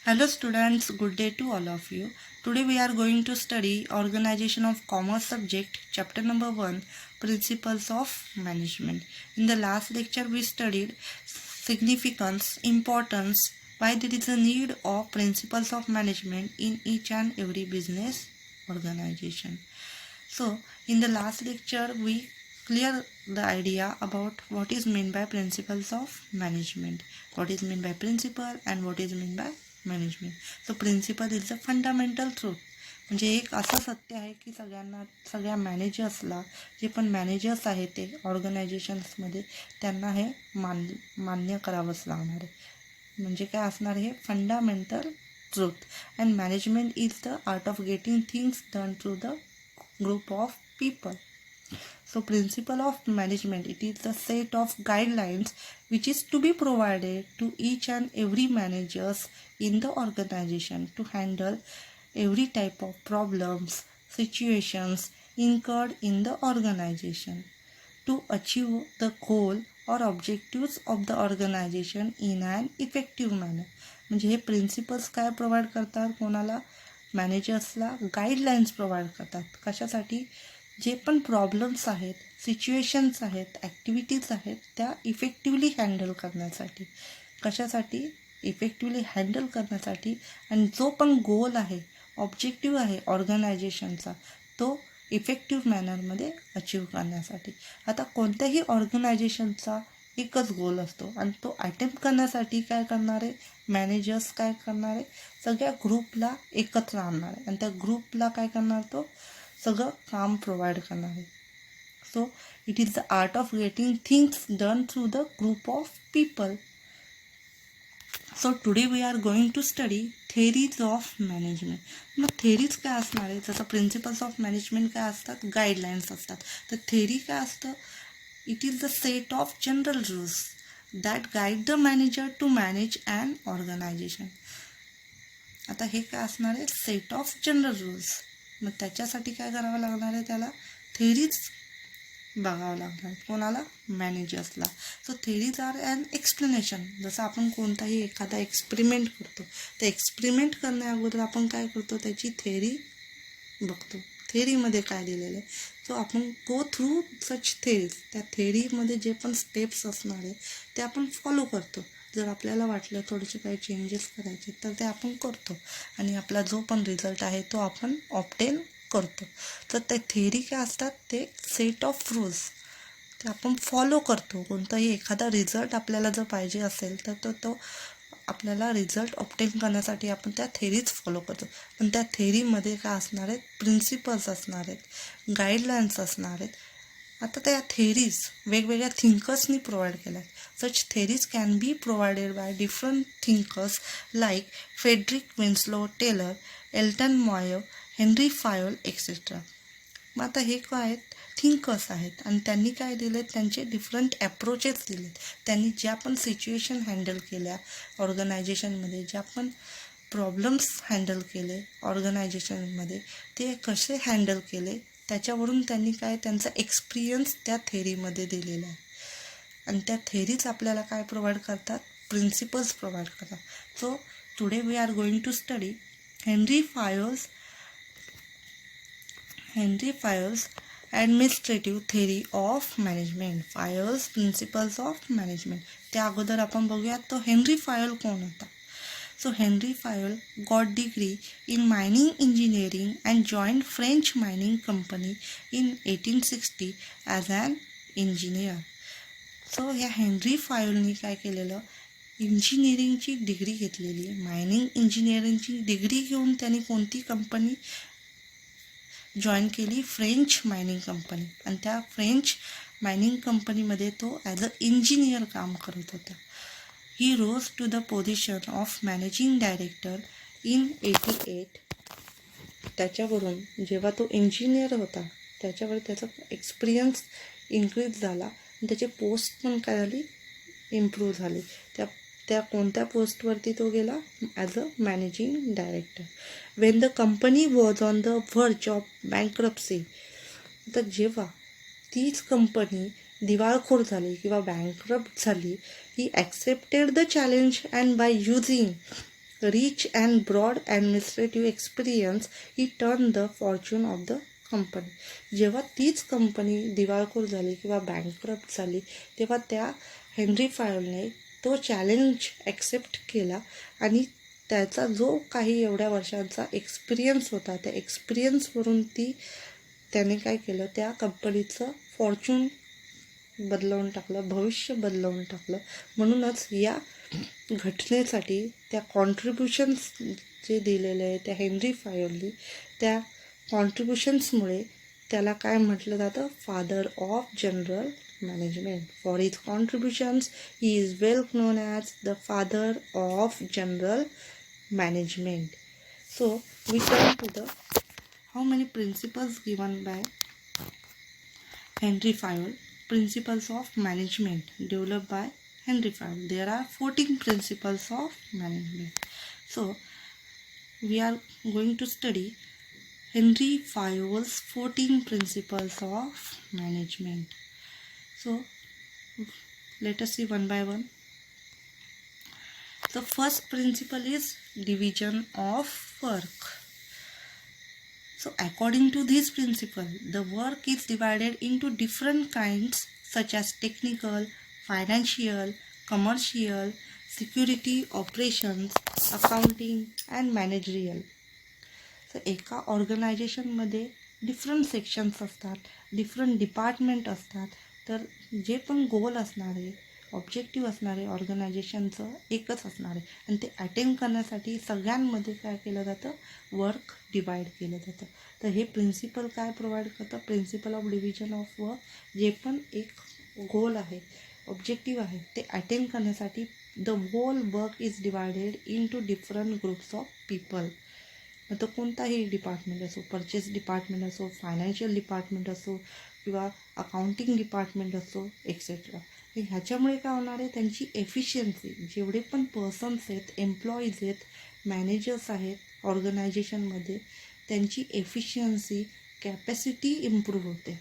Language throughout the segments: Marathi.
Hello students, good day to all of you. Today we are going to study Organization of Commerce subject, chapter number 1, Principles of Management. In the last lecture we studied significance, importance, why there is a need of principles of management in each and every business organization. So in the last lecture we clear the idea about what is meant by principles of management, what is meant by principle and what is meant by management. So principle is the fundamental truth. म्हणजे एक असं सत्य आहे की सगळ्या मॅनेजर्सला, जे पण मॅनेजर्स आहेत ते ऑर्गनायझेशन्समध्ये, त्यांना हे मान्य करावंच लागणार आहे. म्हणजे काय असणार हे fundamental truth. And management is the art of getting things done through the group of people. So principle of management, it is the set of guidelines which is to be provided to each and every managers in the organization to handle every type of problems, situations incurred in the organization to achieve the goal or objectives of the organization in an effective manner. म्हणजे हे प्रिन्सिपल्स काय प्रोव्हाइड करतात कोणाला? मॅनेजर्सला गाईडलाईन्स प्रोव्हाइड करतात. कशासाठी? जे पण प्रॉब्लेम्स आहेत, सिच्युएशन्स आहेत, ॲक्टिव्हिटीज आहेत, त्या इफेक्टिवली हँडल करण्यासाठी. कशासाठी? इफेक्टिवली हँडल करण्यासाठी. आणि जो पण गोल आहे, ऑब्जेक्टिव्ह आहे ऑर्गनायझेशनचा, तो इफेक्टिव्ह मॅनरमध्ये अचीव करण्यासाठी. आता कोणत्याही ऑर्गनायझेशनचा एकच गोल असतो आणि तो अटेम्प्ट करण्यासाठी काय करणार आहे? मॅनेजर्स काय करणार आहे? सगळ्या ग्रुपला एकत्र आणणार आहे आणि त्या ग्रुपला काय करणार? तो सगळं काम प्रोव्हाइड करणार आहे. So it is the art of getting things done through the group of people. So today we are going to study theories of management. मग थेरीज काय असणार आहे? जसं प्रिन्सिपल्स ऑफ मॅनेजमेंट काय असतात? गाईडलाईन्स असतात. तर थेरी काय असतं? It is the set of general rules that guide the manager to manage and organisation. आता हे काय असणार आहे? Set of general rules. मग त्याच्यासाठी काय करावं लागणार आहे? त्याला थेरीज बघावं लागणार आहे. कोणाला? मॅनेजर्सला. So theories are an explanation. जसं आपण कोणताही एखादा एक्सपेरिमेंट करतो, तर एक्सपेरिमेंट करण्या अगोदर आपण काय करतो? त्याची थेरी बघतो. थेरीमध्ये काय दिलेलं आहे. सो आपण गो थ्रू सच थेरीज. त्या थेरीमध्ये जे पण स्टेप्स असणार आहे ते आपण फॉलो करतो. जर आपल्याला वाटलं थोडेसे काही चेंजेस करायचे तर ते आपण करतो आणि आपला जो पण रिझल्ट आहे तो आपण ऑब्टेन करतो. तर त्या थेरी काय असतात? ते सेट ऑफ रूल्स ते आपण फॉलो करतो. कोणताही एखादा रिझल्ट आपल्याला जर पाहिजे असेल तर तो आपल्याला रिझल्ट ऑब्टेन करण्यासाठी आपण त्या थेरीज फॉलो करतो. पण त्या थेरीमध्ये काय असणार आहेत? प्रिन्सिपल्स असणार आहेत, गाईडलाईन्स असणार आहेत. आता त्या थेरीज वेगवेगळ्या थिंकर्सनी प्रोव्हाइड केल्या आहेत. Such theories can be provided by different thinkers like Frederick Winslow Taylor, Elton Mayo, Henri Fayol etcetera. मग आता हे काय आहेत? थिंकर्स आहेत आणि त्यांनी काय दिले? त्यांचे डिफरंट ॲप्रोचेस दिलेत. त्यांनी ज्या पण सिच्युएशन हँडल केल्या ऑर्गनायझेशनमध्ये, ज्या पण प्रॉब्लेम्स हँडल केले ऑर्गनायझेशनमध्ये, ते कसे हँडल केले त्याच्यावरून त्यांनी काय त्यांचा एक्सपिरियन्स त्या थेरीमध्ये दिलेला आहे. आणि त्या थेरीज आपल्याला काय प्रोव्हाइड करतात? प्रिन्सिपल्स प्रोव्हाइड करतात. So today we are going to study Henri Fayol's administrative theory of management. Fayol's principles of management. त्या अगोदर आपण बघूयात तो हेनरी फायोल कोण होता. So Henry Fayol got degree in mining engineering and joined French mining company in 1860 as an engineer. So ह्या हेनरी फायोलनी काय केलेलं? इंजिनिअरिंगची डिग्री घेतलेली. मायनिंग इंजिनिअरिंगची डिग्री घेऊन त्यांनी कोणती कंपनी जॉईन केली? French mining company. आणि त्या फ्रेंच मायनिंग कंपनीमध्ये तो ॲज अ इंजिनियर काम करत होता. He rose to the position of managing director in 88. त्याच्यावरून जेव्हा तो इंजिनियर होता त्याच्यावर त्याचा एक्सपिरियन्स इन्क्रीज झाला आणि त्याची पोस्ट पण काय झाली? इम्प्रूव्ह झाली. त्या कोणत्या पोस्टवरती तो गेला? As a managing director. When the company was on the verge of bankruptcy. तर जेव्हा तीच कंपनी दिवाळखोर झाली किंवा बँकरप्ट झाली, he accepted the challenge and by using rich and broad administrative experience, he turned the fortune of the company. जेव्हा तीच कंपनी दिवाळखोर झाली किंवा बँकरप्ट झाली तेव्हा त्या हेनरी फायोलने तो चॅलेंज ॲक्सेप्ट केला आणि त्याचा जो काही एवढ्या वर्षांचा एक्सपिरियन्स होता त्या एक्सपिरियन्सवरून त्याने काय केलं, त्या कंपनीचं फॉर्च्यून बदलवून टाकलं, भविष्य बदलवून टाकलं. म्हणूनच या घटनेसाठी त्या कॉन्ट्रीब्युशन्स जे दिलेले आहे त्या हेनरी फायोलनी, त्या कॉन्ट्रीब्युशन्समुळे त्याला काय म्हटलं जातं, father of general management. For his contributions he is well known as the father of general management. So we turn to the how many principles given by Henry Fayol. Principles of management developed by Henry Fayol. There are 14 principles of management. So we are going to study Henry Fayol's 14 principles of management. So let us see one by one. The first principle is division of work. So according to this principle, the work is divided into different kinds such as technical, financial, commercial, security, operations, accounting and managerial. So एका ऑर्गनायझेशनमध्ये डिफरंट सेक्शन्स असतात, डिफरंट डिपार्टमेंट असतात. तर जे पण गोल असणारे, ऑब्जेक्टिव्ह असणारे ऑर्गनायझेशनचं एकच असणार आहे आणि ते अटेंड करण्यासाठी सगळ्यांमध्ये काय केलं जातं, वर्क डिवाईड केलं जातं. तर हे प्रिन्सिपल काय प्रोव्हाइड करतं, principle of division of work. जे पण एक गोल आहे, ऑब्जेक्टिव्ह आहे, ते अटेंड करण्यासाठी the whole work is divided into different groups of people. मग तो कोणताही डिपार्टमेंट असो, परचेस डिपार्टमेंट असो, फायनान्शियल डिपार्टमेंट असो किंवा अकाउंटिंग डिपार्टमेंट असो एक्सेट्रा. ह्याच्यामुळे काय होणार आहे, त्यांची एफिशियन्सी, जेवढे पण पर्सन्स आहेत, एम्प्लॉईज आहेत, मॅनेजर्स आहेत ऑर्गनायझेशनमध्ये, त्यांची एफिशियन्सी, कॅपॅसिटी इम्प्रूव्ह होते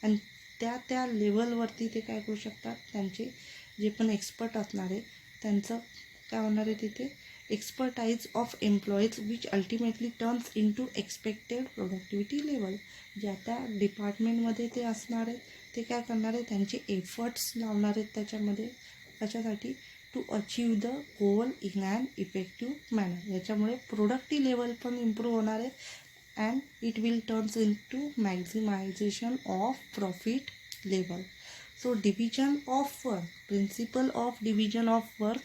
आणि त्या लेवलवरती ते काय करू शकतात, त्यांचे जे पण एक्सपर्ट असणार आहे त्यांचं काय होणार आहे तिथे, expertise of employees which ultimately turns into expected productivity level. ज्या त्या डिपार्टमेंटमध्ये ते असणार आहेत ते काय करणार आहे, त्यांचे एफर्ट्स लावणार आहेत त्याच्यामध्ये, कशासाठी, to achieve the goal in an effective manner. याच्यामुळे प्रोडक्टिव्ह लेवल पण इम्प्रूव्ह होणार आहे and it will turns into maximisation of profit level. So division of work, principle of division of work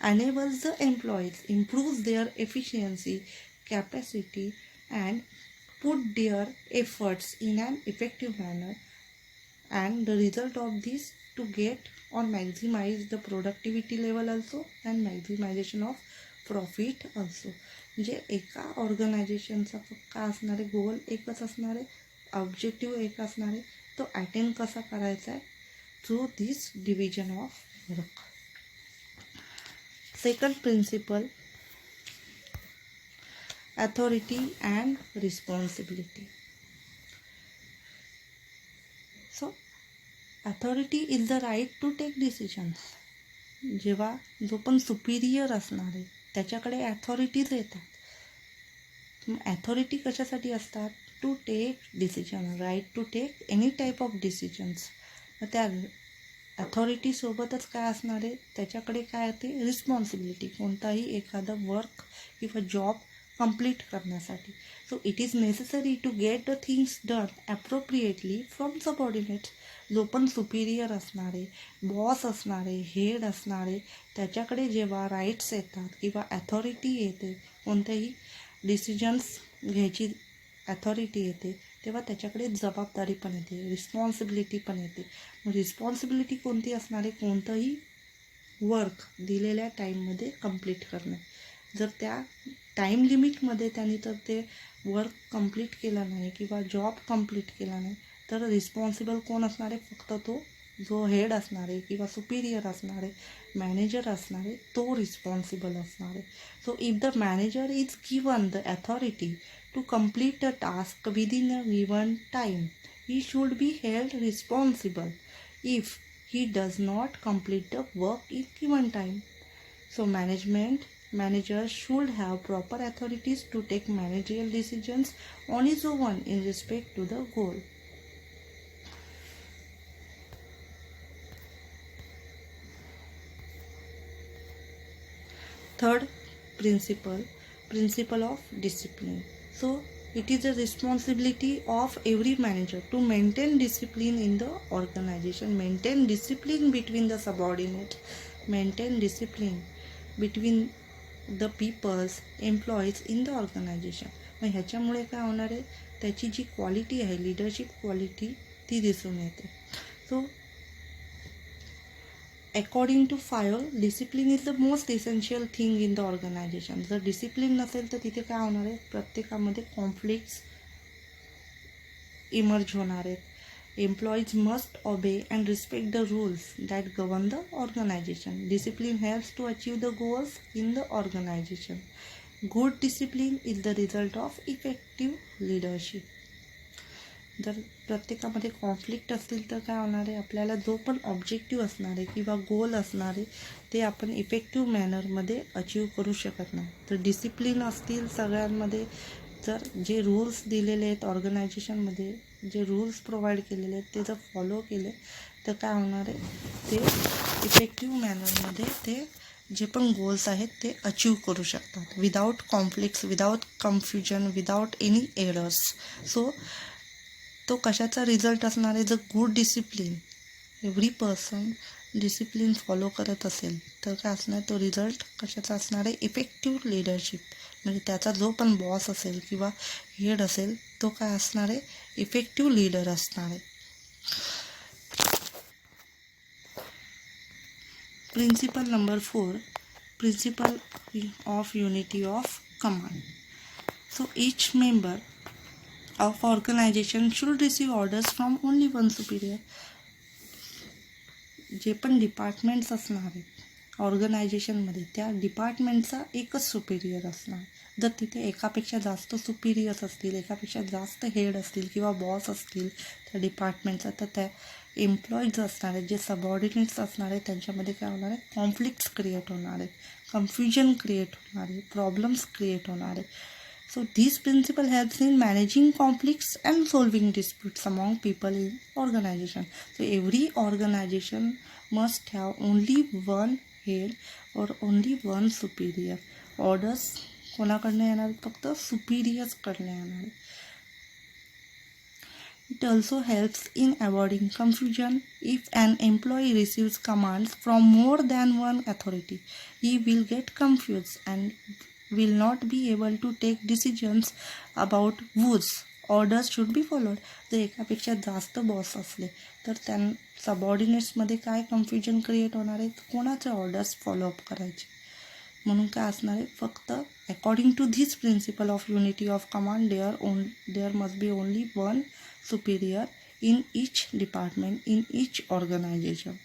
enables the employees, improves their efficiency, capacity and put their efforts in an effective manner, and the result of this to get or maximize the productivity level also and maximization of profit also. म्हणजे एका ऑर्गनायझेशनचा काय असणार आहे, गोल एकच असणार आहे, ऑब्जेक्टिव्ह एक असणार आहे, तो अटेंड कसा करायचा आहे through this division of work. Second principle, authority and responsibility. So authority is the right to take decisions. जेव्हा जो पण सुपिरियर असणार आहे त्याच्याकडे ॲथॉरिटीज येतात. ॲथॉरिटी कशासाठी असतात, to take decision, right to take any type of decisions. त्या अथॉरिटीसोबतच काय असणार आहे, त्याच्याकडे काय येते, रिस्पॉन्सिबिलिटी, कोणताही एखादं वर्क किंवा जॉब कंप्लीट करण्यासाठी. So it is necessary to get the things done appropriately from subordinates. जो पण सुपिरियर असणार आहे, बॉस असणार आहे, हेड असणार आहे, त्याच्याकडे जेव्हा राईट्स येतात किंवा ॲथॉरिटी येते, कोणत्याही डिसिजन्स घ्यायची ॲथॉरिटी येते, तेव्हा त्याच्याकडे जबाबदारी पण येते, रिस्पॉन्सिबिलिटी पण येते. मग रिस्पॉन्सिबिलिटी कोणती असणार आहे, कोणतंही वर्क दिलेल्या टाईममध्ये कंप्लीट करणं. जर त्या टाईम लिमिटमध्ये त्यांनी तर ते वर्क कंप्लीट केलं नाही किंवा जॉब कंप्लीट केला नाही तर रिस्पॉन्सिबल कोण असणार आहे, फक्त तो जो हेड असणार आहे किंवा सुपिरियर असणार आहे, मॅनेजर असणार आहे, तो रिस्पॉन्सिबल असणार आहे. So if the manager is given the authority to complete a task within a given time, he should be held responsible if he does not complete the work in given time. So management manager should have proper authorities to take managerial decisions on his own in respect to the goal. Third principle of discipline. So it is a responsibility of every manager to maintain discipline in the organization, maintain discipline between the subordinates, maintain discipline between the peoples employees in the organisation. मग ह्याच्यामुळे काय होणार आहे, त्याची जी क्वालिटी आहे, लिडरशिप क्वालिटी, ती दिसून येते. So according to Fayol, discipline is the most essential thing in the organisation. जर डिसिप्लिन नसेल तर तिथे काय होणार आहे, प्रत्येकामध्ये कॉन्फ्लिक्ट्स इमर्ज होणार आहेत. Employees must obey and respect the rules that govern the organization. Discipline helps to achieve the goals in the organization. Good discipline is the result of effective leadership. जर प्रत्येकामध्ये कॉन्फ्लिक्ट असतील तर काय होणार आहे, आपल्याला जो पण ऑब्जेक्टिव्ह असणार आहे किंवा गोल असणार आहे ते आपण इफेक्टिव्ह मॅनरमध्ये अचीव करू शकत नाही. तर डिसिप्लिन असतील सगळ्यांमध्ये, जर जे रूल्स दिलेले आहेत ऑर्गनायझेशनमध्ये, जे रूल्स प्रोव्हाइड केलेले आहेत ते जर फॉलो केले तर काय होणार आहे, ते इफेक्टिव्ह मॅनरमध्ये ते जे पण गोल्स आहेत ते अचीव करू शकतात without conflicts, without confusion, without any errors. So तो कशाचा रिझल्ट असणार आहे, जर good discipline, every person discipline follow करत असेल तर काय असणार, तो रिझल्ट कशाचा असणार आहे, इफेक्टिव्ह लिडरशिप. म्हणजे त्याचा जो पण बॉस असेल किंवा हेड असेल तो काय असणार आहे, इफेक्टिव्ह लीडर असणार आहे. Principle number 4, principle of unity of command. So each member of organisation should receive orders from only one superior. जे पण डिपार्टमेंट्स असणार आहेत ऑर्गनायझेशनमध्ये त्या डिपार्टमेंटचा एकच सुपिरियर असणार. जर तिथे एकापेक्षा जास्त सुपिरियर्स असतील, एकापेक्षा जास्त हेड असतील किंवा बॉस असतील त्या डिपार्टमेंटचा, तर त्या एम्प्लॉईज असणार आहेत, जे सबऑर्डिनेट्स असणार आहेत, त्यांच्यामध्ये काय होणार आहे, कॉन्फ्लिक्ट्स क्रिएट होणार आहेत, कन्फ्युजन क्रिएट होणार आहे, प्रॉब्लेम्स क्रिएट होणार आहे. So this principle helps in managing conflicts and solving disputes among people in organization. So every organization must have only one head or only one superior. Orders कोणाकडनं येणार, फक्त सुपिरियर्सकडनं येणार. It also helps in avoiding confusion. If an employee receives commands from more than one authority, he will get confused and will not be able to take decisions about whose orders should be followed. जर एकापेक्षा जास्त बॉस असले तर त्या सबऑर्डिनेट्समध्ये काय कन्फ्युजन क्रिएट होणार आहे, कोणाचे ऑर्डर्स फॉलोअप करायचे. म्हणून काय असणार आहे, फक्त according to this principle of unity of command there must be only one superior in each department, in each organisation.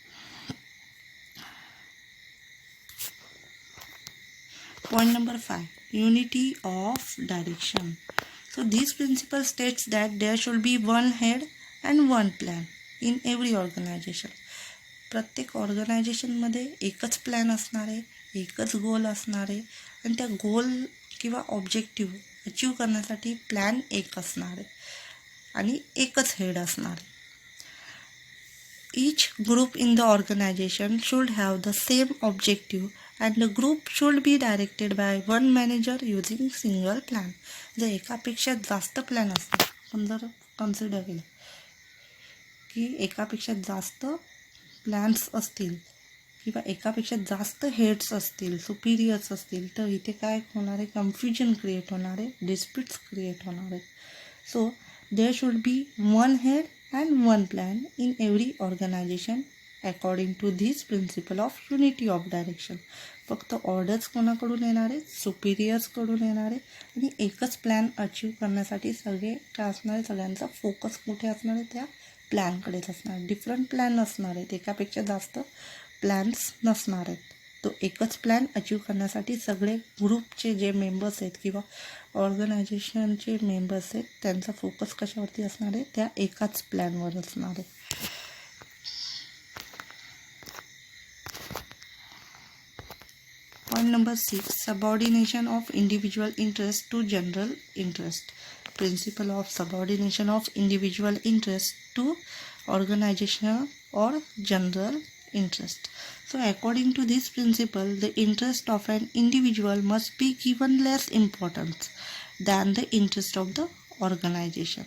Point number 5, unity of direction. So this principle states that there should be one head and one plan in every organization. प्रत्येक ऑर्गनायझेशनमध्ये एकच प्लॅन असणार आहे, एकच गोल असणार आहे आणि त्या गोल किंवा ऑब्जेक्टिव्ह अचीव करण्यासाठी प्लॅन एक असणार आहे आणि एकच हेड असणार आहे. Each group in the organization should have the same objective and the group should be directed by one manager using single plan. जर एकापेक्षा जास्त प्लॅन असतील, आपण जर कन्सिडर केलं की एकापेक्षा जास्त प्लॅन्स असतील किंवा एकापेक्षा जास्त हेड्स असतील, सुपिरियर्स असतील, तर इथे काय होणार आहे, कन्फ्युजन क्रिएट होणार आहे, डिस्प्यूट्स क्रिएट होणार आहे. So there should be one head and one plan in every organization according to this principle of unity of direction. फक्त ऑर्डर्स कोणाकडून येणार आहे, सुपिरियर्सकडून येणार आहे आणि एकच प्लॅन अचीव करण्यासाठी सगळे काय असणार आहे, सगळ्यांचा फोकस कुठे असणार आहे, त्या प्लॅनकडेच असणार. डिफरंट प्लॅन नसणार आहेत, एकापेक्षा जास्त प्लॅन्स नसणार आहेत. तो एकच प्लॅन अचीव करण्यासाठी सगळे ग्रुपचे जे मेंबर्स आहेत किंवा ऑर्गनायझेशनचे मेंबर्स आहेत त्यांचा फोकस कशावरती असणार आहे, त्या एकाच प्लॅनवर असणार आहे. Point Point number 6, subordination of individual interest to general interest. Principle of subordination of individual interest to organizational or general interest. So according to this principle, the interest of an individual must be given less importance than the interest of the organization.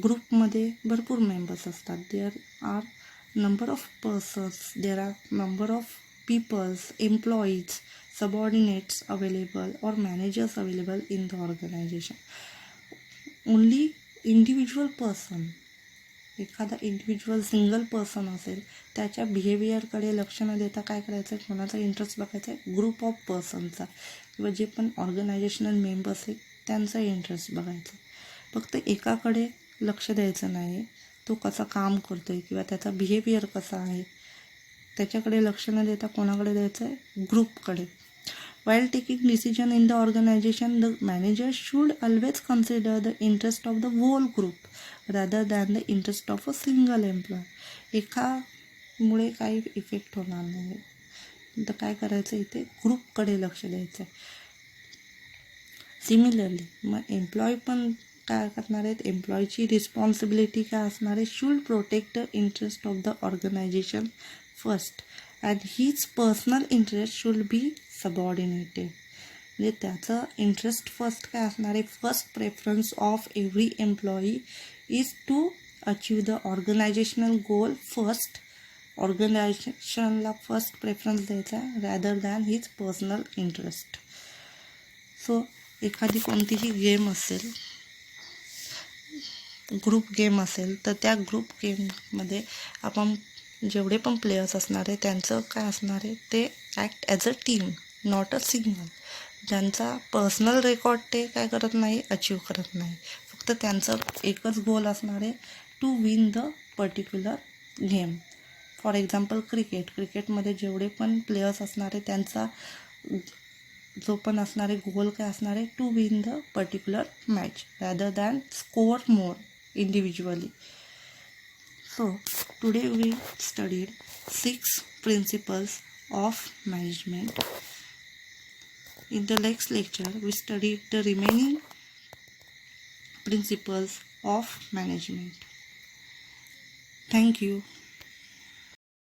ग्रुपमध्ये भरपूर मेंबर्स असतात. There are number of persons, there are number of peoples, employees, subordinates available or managers available in the organization. Only individual person, एखादा इंडिव्हिज्युअल सिंगल पर्सन असेल त्याच्या बिहेवियरकडे लक्ष न देता काय करायचं आहे, कोणाचा इंटरेस्ट बघायचा आहे, ग्रुप ऑफ पर्सनचा किंवा जे पण ऑर्गनायझेशनल मेंबर्स आहेत त्यांचा इंटरेस्ट बघायचा. फक्त एकाकडे लक्ष द्यायचं नाही, तो कसा काम करतो आहे किंवा त्याचा बिहेवियर कसा आहे त्याच्याकडे लक्ष न देता कोणाकडे द्यायचं आहे, ग्रुपकडे. While taking decision in the organization, the manager should always consider the interest of the whole group rather than the interest of a single employee. एकामुळे काही इफेक्ट होणार नाही, तर काय करायचं इथे ग्रुपकडे लक्ष द्यायचं आहे. सिमिलरली मग एम्प्लॉय पण काय करणार आहेत, एम्प्लॉयची रिस्पॉन्सिबिलिटी काय असणार आहे, should protect the interest of the organisation first and his personal interest should be subordinated. म्हणजे त्याचं इंटरेस्ट फर्स्ट काय असणार आहे, first preference of every employee is to achieve the organisational goal first. ऑर्गनायझेशनला फर्स्ट प्रेफरन्स द्यायचा आहे rather than his personal interest. So एखादी कोणतीही गेम असेल, ग्रुप गेम असेल, तर त्या ग्रुप गेममध्ये आपण जेवढे पण प्लेयर्स असणार आहे त्यांचं काय असणार आहे, ते act as a team, not a single. ज्यांचा पर्सनल रेकॉर्ड ते काय करत नाही, अचीव करत नाही, फक्त त्यांचं एकच गोल असणार आहे, to win the particular game. For example क्रिकेटमध्ये जेवढे पण प्लेयर्स असणार आहे त्यांचा जो पण असणारे गोल काय असणार आहे, to win the particular match rather than score more individually. So today we studied 6 principles of management. In the next lecture we studied the remaining principles of management. Thank you.